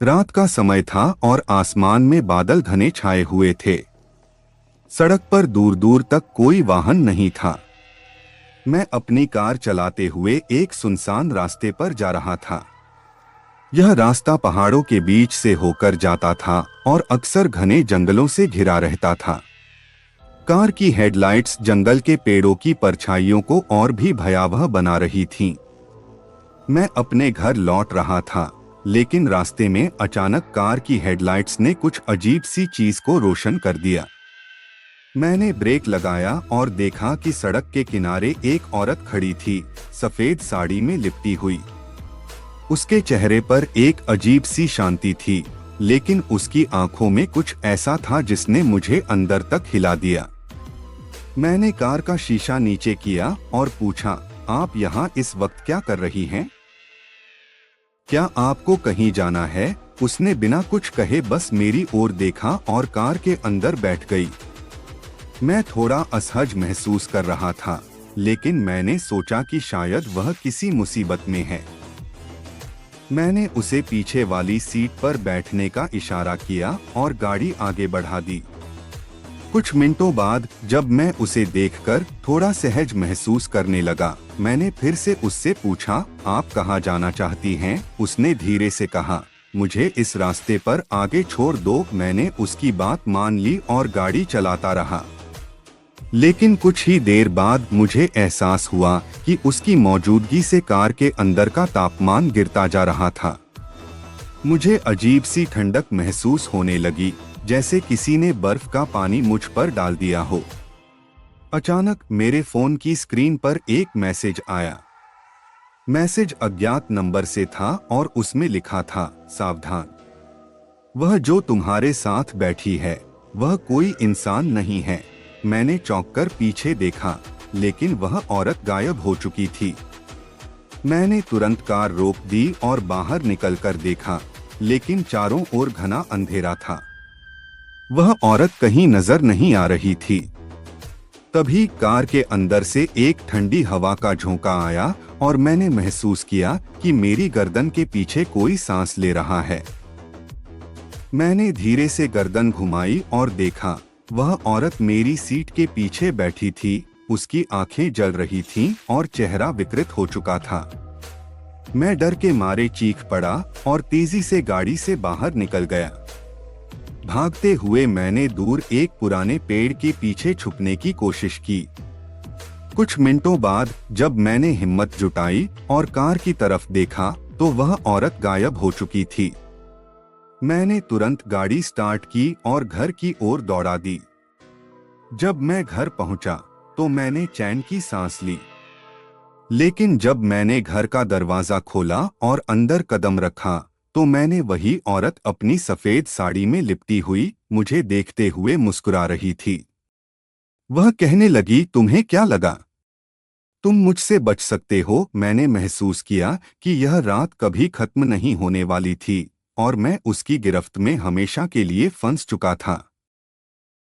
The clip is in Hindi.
रात का समय था और आसमान में बादल घने छाए हुए थे। सड़क पर दूर दूर तक कोई वाहन नहीं था। मैं अपनी कार चलाते हुए एक सुनसान रास्ते पर जा रहा था। यह रास्ता पहाड़ों के बीच से होकर जाता था और अक्सर घने जंगलों से घिरा रहता था। कार की हेडलाइट्स जंगल के पेड़ों की परछाइयों को और भी भयावह बना रही थीं। मैं अपने घर लौट रहा था, लेकिन रास्ते में अचानक कार की हेडलाइट्स ने कुछ अजीब सी चीज को रोशन कर दिया। मैंने ब्रेक लगाया और देखा कि सड़क के किनारे एक औरत खड़ी थी, सफेद साड़ी में लिपटी हुई। उसके चेहरे पर एक अजीब सी शांति थी, लेकिन उसकी आंखों में कुछ ऐसा था जिसने मुझे अंदर तक हिला दिया। मैंने कार का शीशा नीचे किया और पूछा, आप यहाँ इस वक्त क्या कर रही हैं? क्या आपको कहीं जाना है? उसने बिना कुछ कहे बस मेरी ओर देखा और कार के अंदर बैठ गई। मैं थोड़ा असहज महसूस कर रहा था, लेकिन मैंने सोचा कि शायद वह किसी मुसीबत में है। मैंने उसे पीछे वाली सीट पर बैठने का इशारा किया और गाड़ी आगे बढ़ा दी। कुछ मिनटों बाद जब मैं उसे देखकर थोड़ा सहज महसूस करने लगा, मैंने फिर से उससे पूछा, आप कहाँ जाना चाहती हैं? उसने धीरे से कहा, मुझे इस रास्ते पर आगे छोड़ दो। मैंने उसकी बात मान ली और गाड़ी चलाता रहा। लेकिन कुछ ही देर बाद मुझे एहसास हुआ कि उसकी मौजूदगी से कार के अंदर का तापमान गिरता जा रहा था। मुझे अजीब सी ठंडक महसूस होने लगी, जैसे किसी ने बर्फ का पानी मुझ पर डाल दिया हो। अचानक मेरे फोन की स्क्रीन पर एक मैसेज आया। मैसेज अज्ञात नंबर से था और उसमें लिखा था, सावधान, वह जो तुम्हारे साथ बैठी है वह कोई इंसान नहीं है। मैंने चौंक कर पीछे देखा, लेकिन वह औरत गायब हो चुकी थी। मैंने तुरंत कार रोक दी और बाहर निकलकर देखा, लेकिन चारों ओर घना अंधेरा था। वह औरत कहीं नजर नहीं आ रही थी। तभी कार के अंदर से एक ठंडी हवा का झोंका आया और मैंने महसूस किया कि मेरी गर्दन के पीछे कोई सांस ले रहा है। मैंने धीरे से गर्दन घुमाई और देखा, वह औरत मेरी सीट के पीछे बैठी थी। उसकी आंखें जल रही थीं और चेहरा विकृत हो चुका था। मैं डर के मारे चीख पड़ा और तेजी से गाड़ी से बाहर निकल गया। भागते हुए मैंने दूर एक पुराने पेड़ के पीछे छुपने की कोशिश की। कुछ मिनटों बाद जब मैंने हिम्मत जुटाई और कार की तरफ देखा तो वह औरत गायब हो चुकी थी। मैंने तुरंत गाड़ी स्टार्ट की और घर की ओर दौड़ा दी। जब मैं घर पहुंचा तो मैंने चैन की सांस ली, लेकिन जब मैंने घर का दरवाजा खोला और अंदर कदम रखा तो मैंने वही औरत अपनी सफेद साड़ी में लिपटी हुई मुझे देखते हुए मुस्कुरा रही थी। वह कहने लगी, तुम्हें क्या लगा? तुम मुझसे बच सकते हो। मैंने महसूस किया कि यह रात कभी खत्म नहीं होने वाली थी और मैं उसकी गिरफ्त में हमेशा के लिए फंस चुका था।